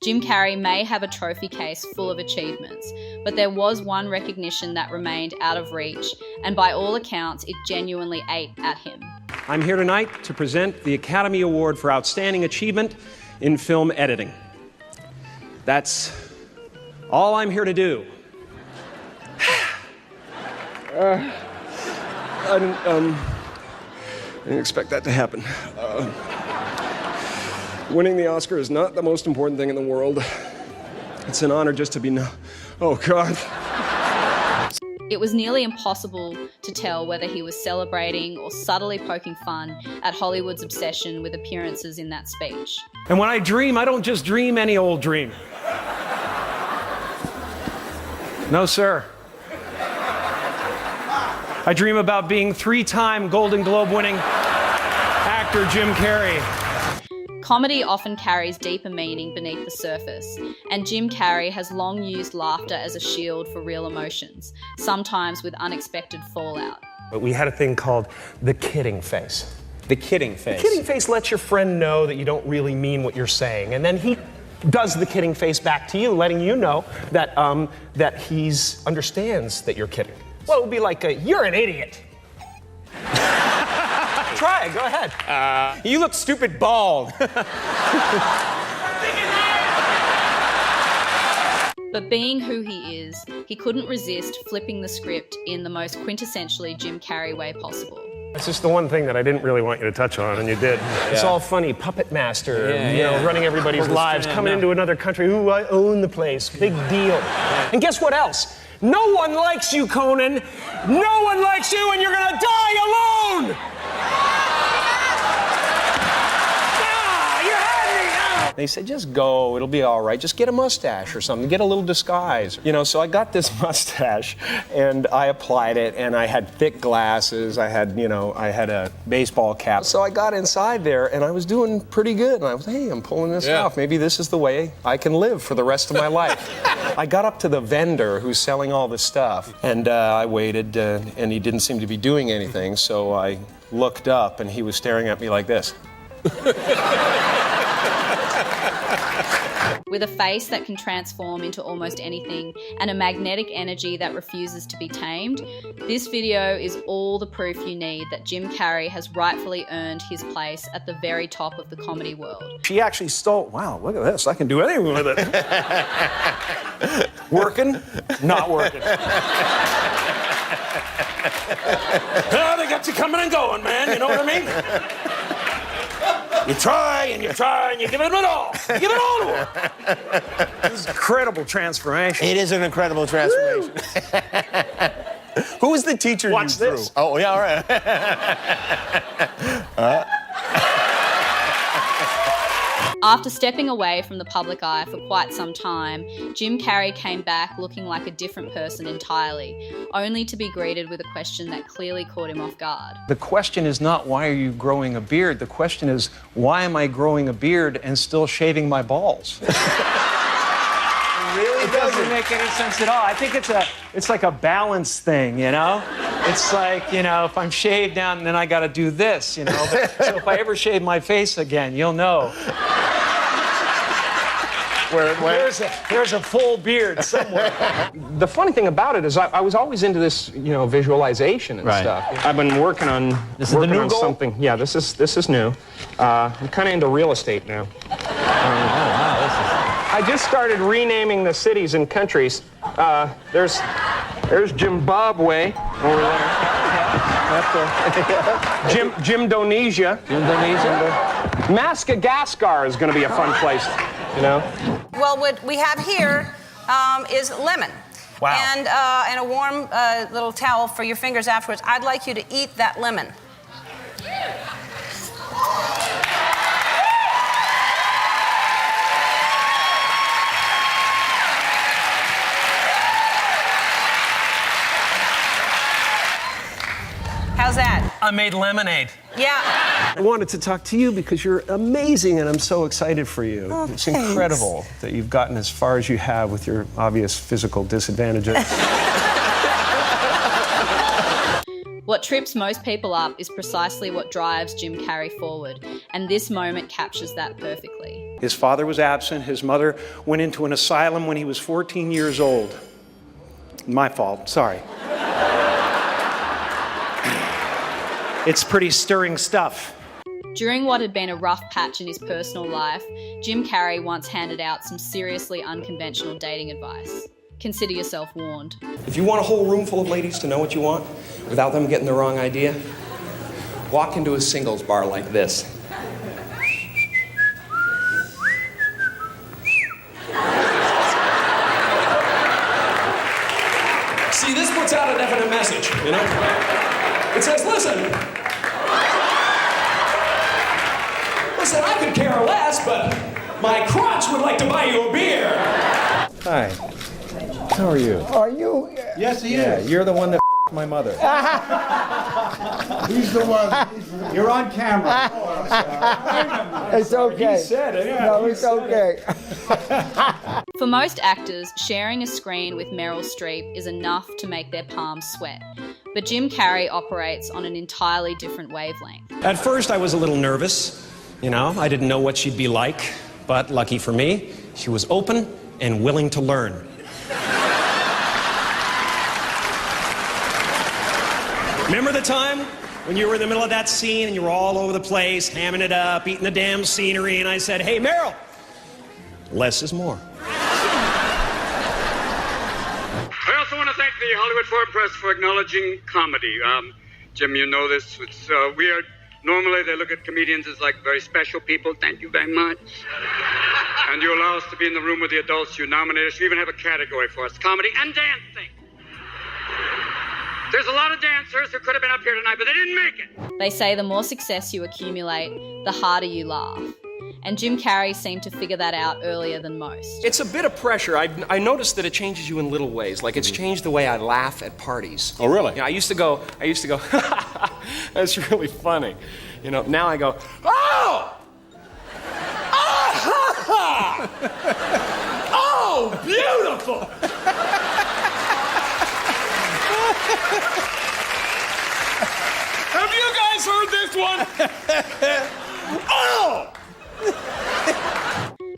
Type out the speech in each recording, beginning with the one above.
Jim Carrey may have a trophy case full of achievements, but there was one recognition that remained out of reach, and by all accounts, it genuinely ate at him. I'm here tonight to present the Academy Award for Outstanding Achievement in Film Editing. That's all I'm here to do. I didn't expect that to happen. Winning the Oscar is not the most important thing in the world. It's an honor just to be oh, God. It was nearly impossible to tell whether he was celebrating or subtly poking fun at Hollywood's obsession with appearances in that speech. And when I dream, I don't just dream any old dream. No, sir. I dream about being 3-time Golden Globe winning actor Jim Carrey. Comedy often carries deeper meaning beneath the surface, and Jim Carrey has long used laughter as a shield for real emotions, sometimes with unexpected fallout. But we had a thing called the kidding face. The kidding face? The kidding face lets your friend know that you don't really mean what you're saying, and then he does the kidding face back to you, letting you know that, that he understands that you're kidding. Well, it would be like, you're an idiot. Try it, go ahead. You look stupid bald. But being who he is, he couldn't resist flipping the script in the most quintessentially Jim Carrey way possible. It's just the one thing that I didn't really want you to touch on, and you did. Yeah. It's all funny, puppet master, you know, running everybody's lives, coming into another country. Ooh, I own the place, big deal. And guess what else? No one likes you, Conan. No one likes you, and you're gonna die alone! They said, just go, it'll be all right. Just get a mustache or something, get a little disguise. You know, so I got this mustache, and I applied it, and I had thick glasses, I had, you know, I had a baseball cap. So I got inside there, and I was doing pretty good. And I was, hey, I'm pulling this off. Maybe this is the way I can live for the rest of my life. I got up to the vendor who's selling all this stuff, and I waited, and he didn't seem to be doing anything, so I looked up, and he was staring at me like this. With a face that can transform into almost anything and a magnetic energy that refuses to be tamed, this video is all the proof you need that Jim Carrey has rightfully earned his place at the very top of the comedy world. She actually stole, wow, look at this, I can do anything with it. Working, not working. Oh, they got you coming and going, man, you know what I mean? You try and you try and you give it all. You give it all to her. This is an incredible transformation. It is an incredible transformation. Who was the teacher you drew? This. Oh, yeah, all right. After stepping away from the public eye for quite some time, Jim Carrey came back looking like a different person entirely, only to be greeted with a question that clearly caught him off guard. The question is not, why are you growing a beard? The question is, why am I growing a beard and still shaving my balls? It really doesn't make any sense at all. I think it's like a balance thing, you know? It's like, you know, if I'm shaved down, then I got to do this, you know? But, so if I ever shave my face again, you'll know. There's a full beard somewhere. The funny thing about it is I was always into this, you know, visualization and stuff. I've been working on something. Yeah, this is new. I'm kind of into real estate now. I just started renaming the cities and countries. There's Zimbabwe over there. Jimdonesia. Madagascar is going to be a fun place, you know? Well, what we have here is lemon. Wow. And a warm little towel for your fingers afterwards. I'd like you to eat that lemon. How's that? I made lemonade. Yeah. I wanted to talk to you because you're amazing and I'm so excited for you. Oh, it's thanks. incredible that you've gotten as far as you have with your obvious physical disadvantages. What trips most people up is precisely what drives Jim Carrey forward, and this moment captures that perfectly. His father was absent. His mother went into an asylum when he was 14 years old. My fault, sorry. It's pretty stirring stuff. During what had been a rough patch in his personal life, Jim Carrey once handed out some seriously unconventional dating advice. Consider yourself warned. If you want a whole room full of ladies to know what you want without them getting the wrong idea, walk into a singles bar like this. See, this puts out a definite message, you know? It says, listen, I could care less, but my crotch would like to buy you a beer. Hi. How are you? Are you? Yes, he is. You're the one that my mother. He's the one. You're on camera. It's okay. He said it. Yeah, no, it's okay. For most actors, sharing a screen with Meryl Streep is enough to make their palms sweat. But Jim Carrey operates on an entirely different wavelength. At first, I was a little nervous. You know, I didn't know what she'd be like. But lucky for me, she was open and willing to learn. Remember the time when you were in the middle of that scene and you were all over the place, hamming it up, eating the damn scenery, and I said, hey, Meryl, less is more. I also want to thank the Hollywood Foreign Press for acknowledging comedy. Jim, you know this. It's weird. Normally they look at comedians as like very special people. Thank you very much. And you allow us to be in the room with the adults. You nominate us. You even have a category for us, comedy and dancing. There's a lot of dancers who could have been up here tonight, but they didn't make it. They say the more success you accumulate, the harder you laugh. And Jim Carrey seemed to figure that out earlier than most. It's a bit of pressure. I noticed that it changes you in little ways. Like it's changed the way I laugh at parties. Oh, really? You know, I used to go, that's really funny. You know, now I go, oh! Ah! Oh, beautiful! Have you guys heard this one? Oh!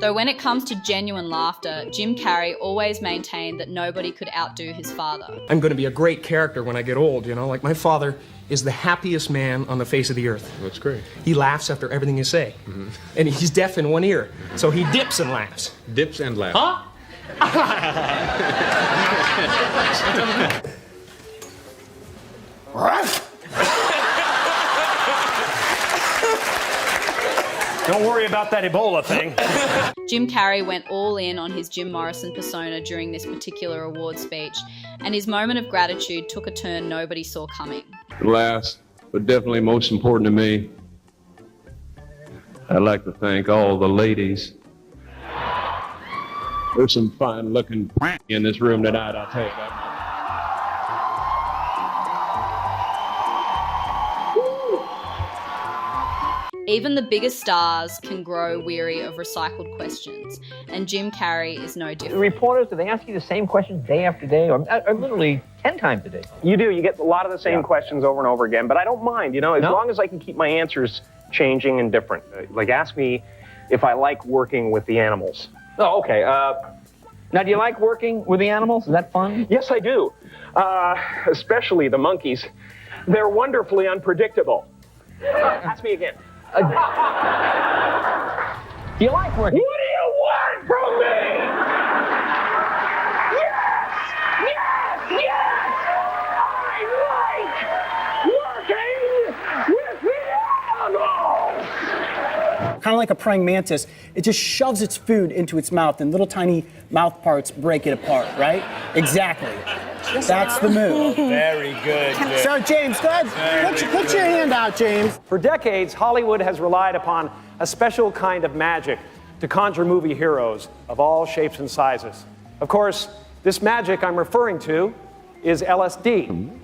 Though when it comes to genuine laughter, Jim Carrey always maintained that nobody could outdo his father. I'm going to be a great character when I get old, you know? Like, my father is the happiest man on the face of the earth. That's great. He laughs after everything you say. Mm-hmm. And he's deaf in one ear, so he dips and laughs. Dips and laughs. Huh? Don't worry about that Ebola thing. Jim Carrey went all in on his Jim Morrison persona during this particular award speech, and his moment of gratitude took a turn nobody saw coming. Last, but definitely most important to me, I'd like to thank all the ladies. There's some fine-looking in this room tonight, I'll tell you that much. Even the biggest stars can grow weary of recycled questions, and Jim Carrey is no different. The reporters, do they ask you the same questions day after day, or literally 10 times a day? You do. You get a lot of the same questions over and over again, but I don't mind, you know, as long as I can keep my answers changing and different. Like, ask me if I like working with the animals. Oh, okay. Now, do you like working with the animals? Is that fun? Yes, I do. Especially the monkeys. They're wonderfully unpredictable. Ask me again. Do you like working? What do you want from me? Yes! I like working with the animals! Kind of like a praying mantis, it just shoves its food into its mouth and little tiny mouth parts break it apart, right? Exactly. That's the move. Very good. So, James, go ahead. Put your hand out, James. For decades, Hollywood has relied upon a special kind of magic to conjure movie heroes of all shapes and sizes. Of course, this magic I'm referring to is LSD.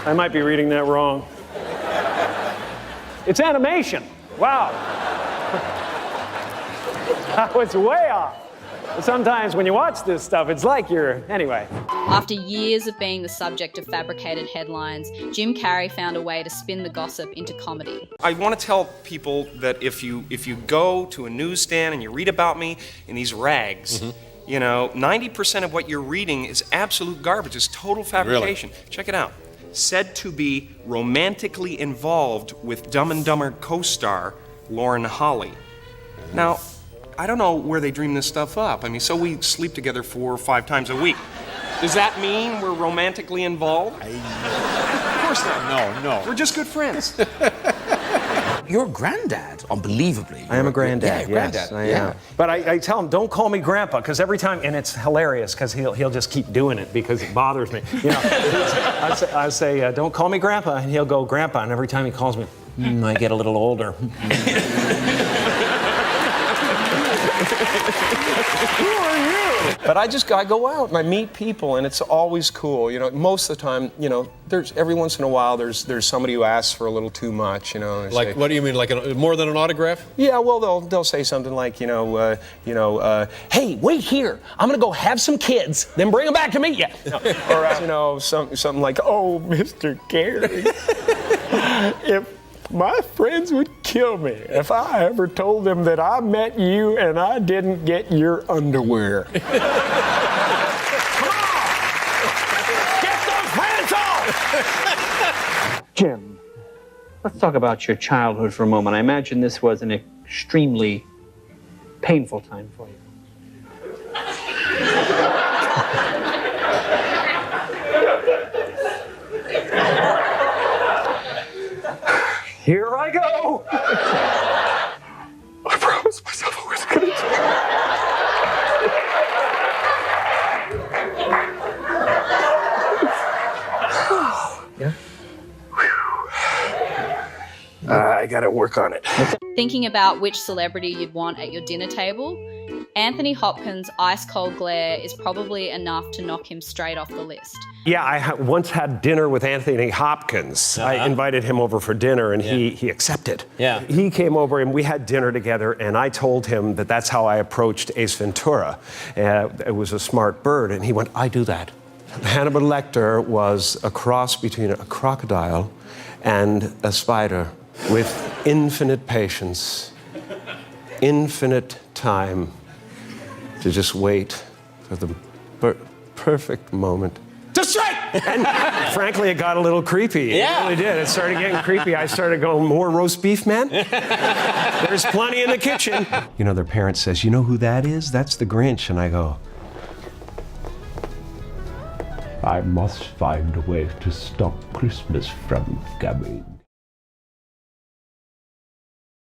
I might be reading that wrong. It's animation. Wow. I was way off. Sometimes when you watch this stuff, it's like you're, anyway. After years of being the subject of fabricated headlines, Jim Carrey found a way to spin the gossip into comedy. I want to tell people that if you go to a newsstand and you read about me in these rags, you know, 90% of what you're reading is absolute garbage. It's total fabrication. Really? Check it out. Said to be romantically involved with Dumb and Dumber co-star Lauren Holly. Now, I don't know where they dream this stuff up. I mean, so we sleep together 4 or 5 times a week. Does that mean we're romantically involved? Of course not. No. We're just good friends. Your granddad, unbelievably. I am a granddad, yes. Granddad. I am. But I tell him, don't call me grandpa, because every time, and it's hilarious, because he'll just keep doing it because it bothers me. You know, I say, don't call me grandpa, and he'll go grandpa, and every time he calls me, I get a little older. Who are you? But I go out and I meet people, and it's always cool. You know, most of the time, you know, there's every once in a while there's somebody who asks for a little too much. You know, Like, say, what do you mean? Like more than an autograph? yeah, well, they'll say something like, hey, wait here. I'm gonna go have some kids, then bring them back to meet you. Or you know, something like, oh, Mr. Carrey, if my friends would kill me if I ever told them that I met you and I didn't get your underwear. Come on! Get those pants off! Jim, let's talk about your childhood for a moment. I imagine this was an extremely painful time for you. Here I go! I promised myself I was gonna do it. Yeah? I gotta work on it. Thinking about which celebrity you'd want at your dinner table, Anthony Hopkins' ice-cold glare is probably enough to knock him straight off the list. Yeah, I once had dinner with Anthony Hopkins. I invited him over for dinner, and he accepted. Yeah. He came over, and we had dinner together, and I told him that that's how I approached Ace Ventura. It was a smart bird, and he went, I do that. Hannibal Lecter was a cross between a crocodile and a spider with infinite patience, infinite time to just wait for the perfect moment to strike! And frankly, it got a little creepy. It really did. It started getting creepy. I started going, more roast beef, man? There's plenty in the kitchen. You know, their parent says, you know who that is? That's the Grinch. And I go, I must find a way to stop Christmas from coming.